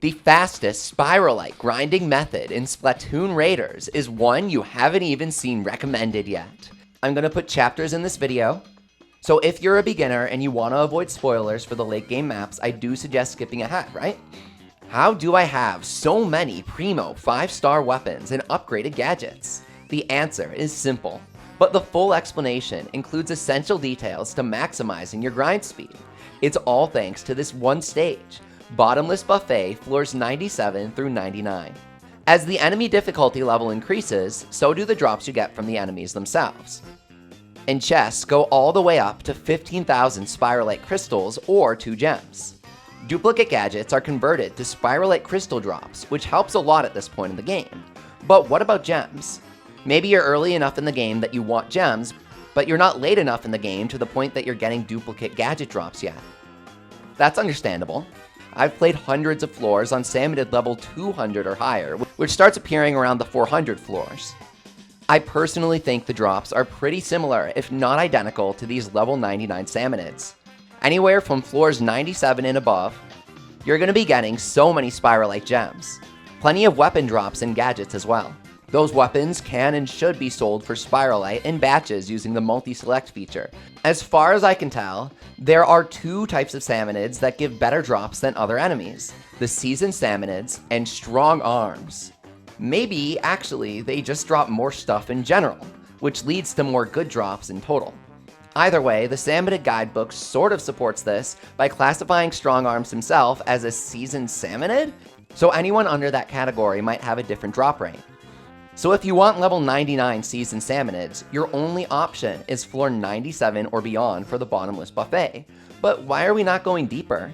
The fastest Spiralite grinding method in Splatoon Raiders is one you haven't even seen recommended yet. I'm going to put chapters in this video, so if you're a beginner and you want to avoid spoilers for the late game maps, I do suggest skipping ahead, right? How do I have so many primo 5-star weapons and upgraded gadgets? The answer is simple, but the full explanation includes essential details to maximizing your grind speed. It's all thanks to this one stage, Bottomless Buffet floors 97 through 99. As the enemy difficulty level increases, so do the drops you get from the enemies themselves. And chests go all the way up to 15,000 Spiralite Crystals or 2 gems. Duplicate gadgets are converted to Spiralite Crystal drops, which helps a lot at this point in the game. But what about gems? Maybe you're early enough in the game that you want gems, but you're not late enough in the game to the point that you're getting duplicate gadget drops yet. That's understandable. I've played hundreds of floors on Salmonid level 200 or higher, which starts appearing around the 400 floors. I personally think the drops are pretty similar, if not identical, to these level 99 Salmonids. Anywhere from floors 97 and above, you're going to be getting so many Spiralite Gems. Plenty of weapon drops and gadgets as well. Those weapons can and should be sold for Spiralite in batches using the multi-select feature. As far as I can tell, there are 2 types of Salmonids that give better drops than other enemies: the Seasoned Salmonids and Strong Arms. Maybe, actually, they just drop more stuff in general, which leads to more good drops in total. Either way, the Salmonid guidebook sort of supports this by classifying Strong Arms himself as a Seasoned Salmonid, so anyone under that category might have a different drop rate. So if you want level 99 Seasoned Salmonids, your only option is floor 97 or beyond for the Bottomless Buffet. But why are we not going deeper?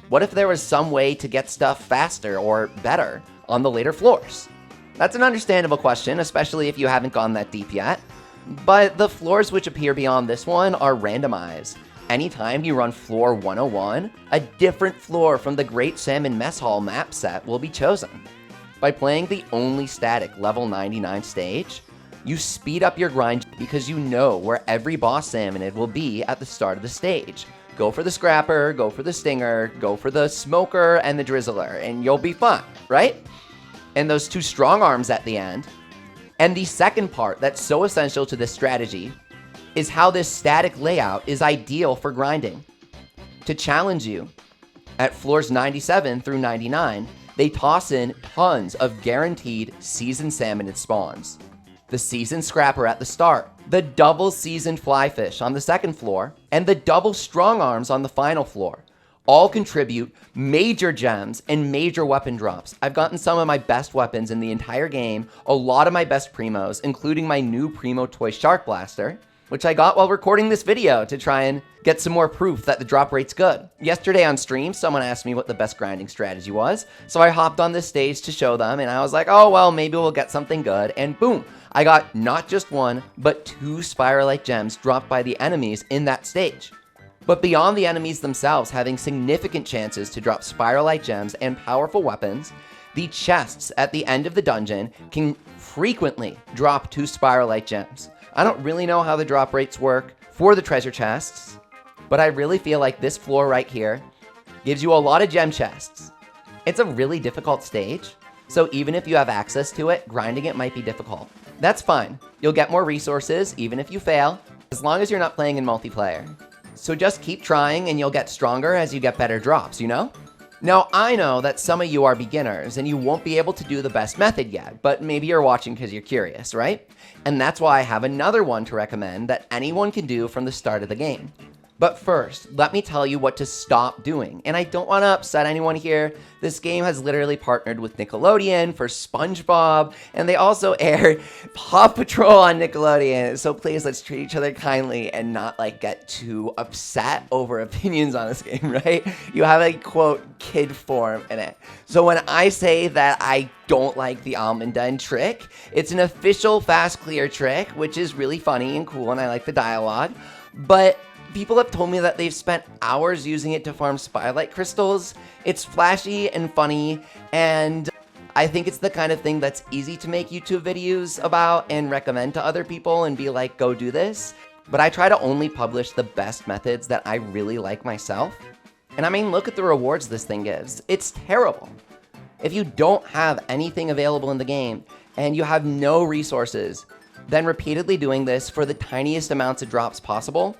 What if there was some way to get stuff faster or better on the later floors? That's an understandable question, especially if you haven't gone that deep yet. But the floors which appear beyond this one are randomized. Anytime you run floor 101, a different floor from the Great Salmon Mess Hall map set will be chosen. By playing the only static level 99 stage, you speed up your grind because you know where every boss Salmonid will be at the start of the stage. Go for the Scrapper, go for the Stinger, go for the Smoker and the Drizzler, and you'll be fine, right? And those 2 Strong Arms at the end. And the second part that's so essential to this strategy is how this static layout is ideal for grinding. To challenge you, at floors 97 through 99, they toss in tons of guaranteed Seasoned Salmonid spawns. The Seasoned Scrapper at the start, the double Seasoned Flyfish on the second floor, and the double Strong Arms on the final floor. All contribute major gems and major weapon drops. I've gotten some of my best weapons in the entire game, a lot of my best primos, including my new primo toy Shark Blaster, which I got while recording this video to try and get some more proof that the drop rate's good. Yesterday on stream, someone asked me what the best grinding strategy was, so I hopped on this stage to show them, and I was like, oh well, maybe we'll get something good, and boom! I got not just 1, but 2 Spiralite Gems dropped by the enemies in that stage. But beyond the enemies themselves having significant chances to drop Spiralite Gems and powerful weapons, the chests at the end of the dungeon can frequently drop 2 Spiralite Gems. I don't really know how the drop rates work for the treasure chests, but I really feel like this floor right here gives you a lot of gem chests. It's a really difficult stage, so even if you have access to it, grinding it might be difficult. That's fine. You'll get more resources even if you fail, as long as you're not playing in multiplayer. So just keep trying and you'll get stronger as you get better drops, you know? Now, I know that some of you are beginners and you won't be able to do the best method yet, but maybe you're watching because you're curious, right? And that's why I have another one to recommend that anyone can do from the start of the game. But first, let me tell you what to stop doing. And I don't want to upset anyone here. This game has literally partnered with Nickelodeon for SpongeBob, and they also air Paw Patrol on Nickelodeon. So please, let's treat each other kindly and not like get too upset over opinions on this game, right? You have a quote kid form in it. So when I say that I don't like the Almond Done trick, it's an official fast clear trick, which is really funny and cool, and I like the dialogue. But people have told me that they've spent hours using it to farm Spiralite Crystals. It's flashy and funny, and I think it's the kind of thing that's easy to make YouTube videos about and recommend to other people and be like, go do this. But I try to only publish the best methods that I really like myself. And I mean, look at the rewards this thing gives. It's terrible. If you don't have anything available in the game and you have no resources, then repeatedly doing this for the tiniest amounts of drops possible,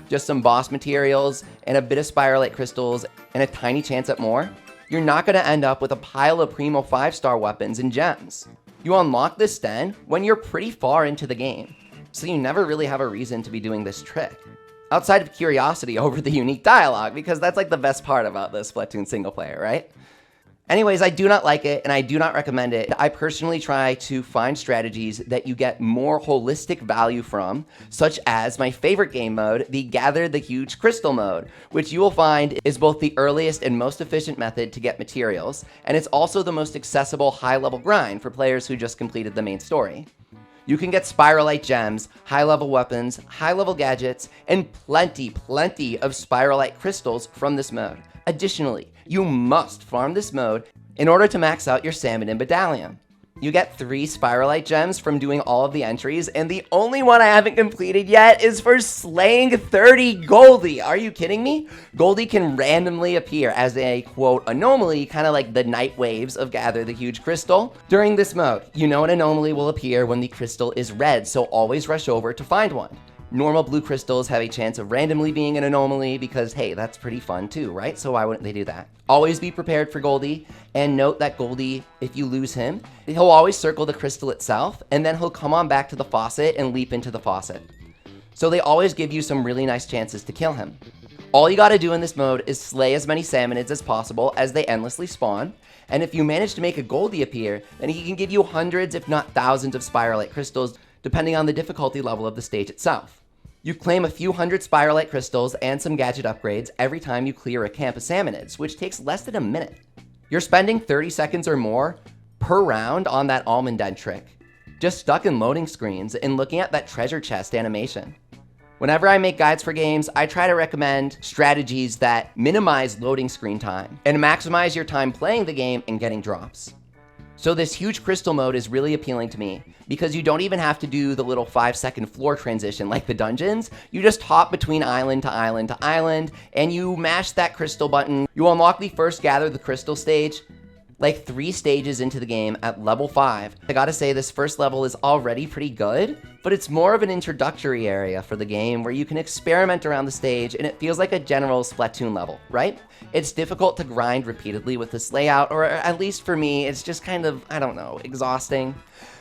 just some boss materials and a bit of Spiralite Crystals and a tiny chance at more, you're not going to end up with a pile of primo 5-star weapons and gems. You unlock this then when you're pretty far into the game, so you never really have a reason to be doing this trick. Outside of curiosity over the unique dialogue, because that's like the best part about the Splatoon single player, right? Anyways, I do not like it and I do not recommend it. I personally try to find strategies that you get more holistic value from, such as my favorite game mode, the Gather the Huge Crystal mode, which you will find is both the earliest and most efficient method to get materials, and it's also the most accessible high-level grind for players who just completed the main story. You can get Spiralite Gems, high-level weapons, high-level gadgets, and plenty of Spiralite Crystals from this mode. Additionally, you must farm this mode in order to max out your Salmon and Medallion. You get 3 Spiralite Gems from doing all of the entries, and the only one I haven't completed yet is for slaying 30 Goldie. Are you kidding me? Goldie can randomly appear as a, quote, anomaly, kind of like the night waves of Gather the Huge Crystal. During this mode, you know an anomaly will appear when the crystal is red, so always rush over to find one. Normal blue crystals have a chance of randomly being an anomaly because, hey, that's pretty fun too, right? So why wouldn't they do that? Always be prepared for Goldie, and note that Goldie, if you lose him, he'll always circle the crystal itself, and then he'll come on back to the faucet and leap into the faucet. So they always give you some really nice chances to kill him. All you gotta do in this mode is slay as many Salmonids as possible as they endlessly spawn, and if you manage to make a Goldie appear, then he can give you hundreds if not thousands of Spiralite Crystals, depending on the difficulty level of the stage itself. You claim a few hundred Spiralite Crystals and some gadget upgrades every time you clear a camp of Salmonids, which takes less than a minute. You're spending 30 seconds or more per round on that almond den trick, just stuck in loading screens and looking at that treasure chest animation. Whenever I make guides for games, I try to recommend strategies that minimize loading screen time and maximize your time playing the game and getting drops. So this huge crystal mode is really appealing to me because you don't even have to do the little 5-second floor transition like the dungeons. You just hop between island to island to island and you mash that crystal button. You unlock the first Gather the Crystal stage like 3 stages into the game at level 5. I gotta say this first level is already pretty good, but it's more of an introductory area for the game where you can experiment around the stage and it feels like a general Splatoon level, right? It's difficult to grind repeatedly with this layout, or at least for me, it's just kind of, I don't know, exhausting.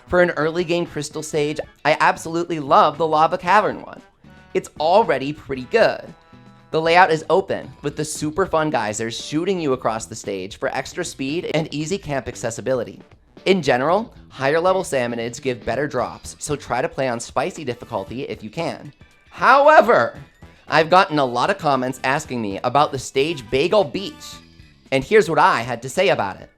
For an early game crystal stage, I absolutely love the Lava Cavern one. It's already pretty good. The layout is open, with the super fun geysers shooting you across the stage for extra speed and easy camp accessibility. In general, higher level Salmonids give better drops, so try to play on spicy difficulty if you can. However, I've gotten a lot of comments asking me about the stage Bagel Beach, and here's what I had to say about it.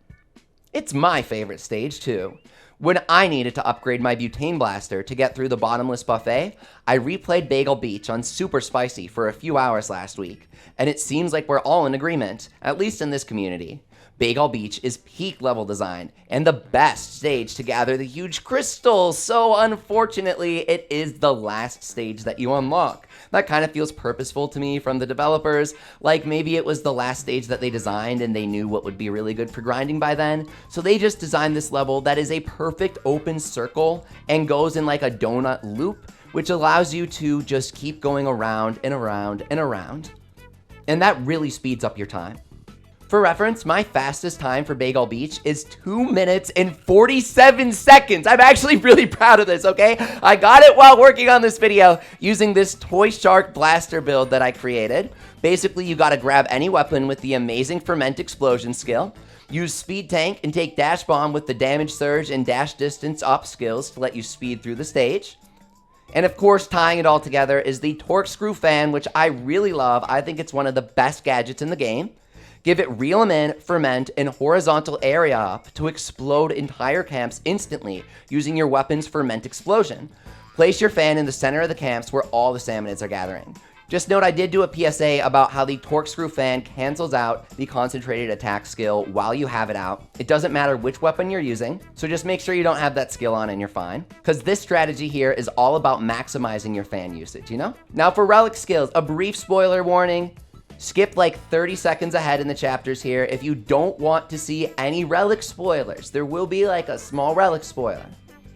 It's my favorite stage too. When I needed to upgrade my butane blaster to get through the Bottomless buffet, I replayed Bagel Beach on Super Spicy for a few hours last week, and it seems like we're all in agreement, at least in this community. Bagel Beach is peak level design and the best stage to gather the huge crystals, so unfortunately it is the last stage that you unlock. That kind of feels purposeful to me from the developers, like maybe it was the last stage that they designed and they knew what would be really good for grinding by then, so they just designed this level that is a perfect open circle and goes in like a donut loop, which allows you to just keep going around and around and around. And that really speeds up your time. For reference, my fastest time for Bagel Beach is 2 minutes and 47 seconds. I'm actually really proud of this, okay? I got it while working on this video using this Toy Shark Blaster build that I created. Basically, you gotta grab any weapon with the amazing Ferment Explosion skill, use Speed Tank and take Dash Bomb with the Damage Surge and Dash Distance Up skills to let you speed through the stage. And of course, tying it all together is the Torque Screw Fan, which I really love. I think it's one of the best gadgets in the game. Give it Reel 'em in, Ferment, and Horizontal Area Up to explode entire camps instantly using your weapon's Ferment Explosion. Place your fan in the center of the camps where all the Salmonids are gathering. Just note I did do a PSA about how the Torque Screw Fan cancels out the concentrated attack skill while you have it out. It doesn't matter which weapon you're using, so just make sure you don't have that skill on and you're fine. Because this strategy here is all about maximizing your fan usage, you know? Now for relic skills, a brief spoiler warning. Skip like 30 seconds ahead in the chapters here if you don't want to see any relic spoilers. There will be like a small relic spoiler.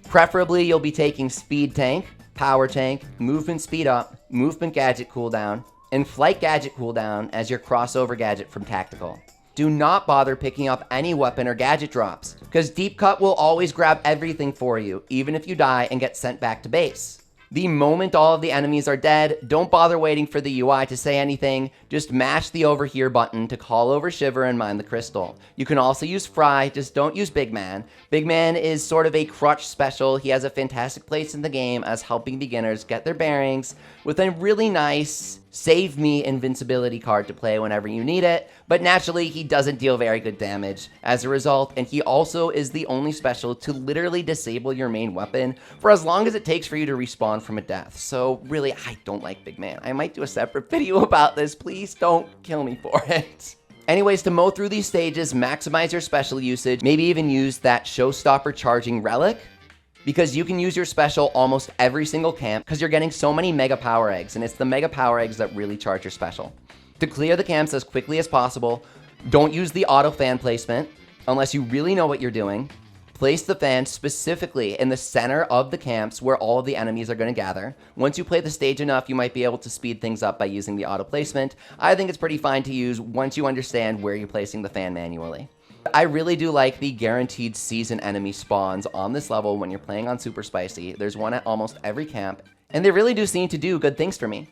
Preferably, you'll be taking Speed Tank, Power Tank, Movement Speed Up, Movement Gadget Cooldown, and Flight Gadget Cooldown as your crossover gadget from Tactical. Do not bother picking up any weapon or gadget drops, because Deep Cut will always grab everything for you, even if you die and get sent back to base. The moment all of the enemies are dead, don't bother waiting for the UI to say anything, just mash the over here button to call over Shiver and mine the crystal. You can also use Fry, just don't use Big Man. Big Man is sort of a crutch special. He has a fantastic place in the game as helping beginners get their bearings with a really nice save me invincibility card to play whenever you need it, but naturally he doesn't deal very good damage as a result, and he also is the only special to literally disable your main weapon for as long as it takes for you to respawn from a death. So really, I don't like Big Man. I might do a separate video about this. Please don't kill me for it. Anyways, to mow through these stages, maximize your special usage, maybe even use that showstopper charging relic, because you can use your special almost every single camp because you're getting so many mega power eggs, and it's the mega power eggs that really charge your special. To clear the camps as quickly as possible, don't use the auto fan placement unless you really know what you're doing. Place the fan specifically in the center of the camps where all of the enemies are going to gather. Once you play the stage enough, you might be able to speed things up by using the auto placement. I think it's pretty fine to use once you understand where you're placing the fan manually. I really do like the guaranteed season enemy spawns on this level when you're playing on Super Spicy. There's one at almost every camp, and they really do seem to do good things for me.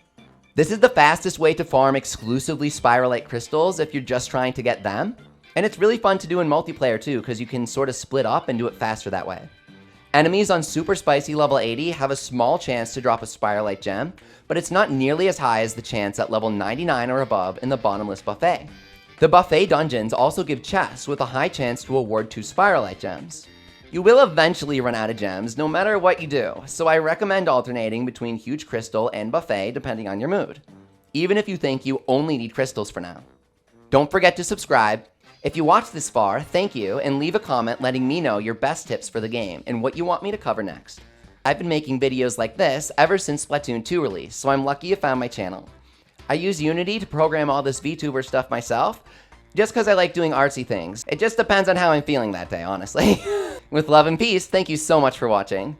This is the fastest way to farm exclusively Spiralite Crystals if you're just trying to get them, and it's really fun to do in multiplayer too because you can sort of split up and do it faster that way. Enemies on Super Spicy level 80 have a small chance to drop a Spiralite Gem, but it's not nearly as high as the chance at level 99 or above in the Bottomless buffet. The buffet dungeons also give chests with a high chance to award 2 Spiralite Gems. You will eventually run out of gems no matter what you do, so I recommend alternating between Huge Crystal and Buffet depending on your mood, even if you think you only need crystals for now. Don't forget to subscribe. If you watched this far, thank you, and leave a comment letting me know your best tips for the game and what you want me to cover next. I've been making videos like this ever since Splatoon 2 release, so I'm lucky you found my channel. I use Unity to program all this VTuber stuff myself, just because I like doing artsy things. It just depends on how I'm feeling that day, honestly. With love and peace, thank you so much for watching.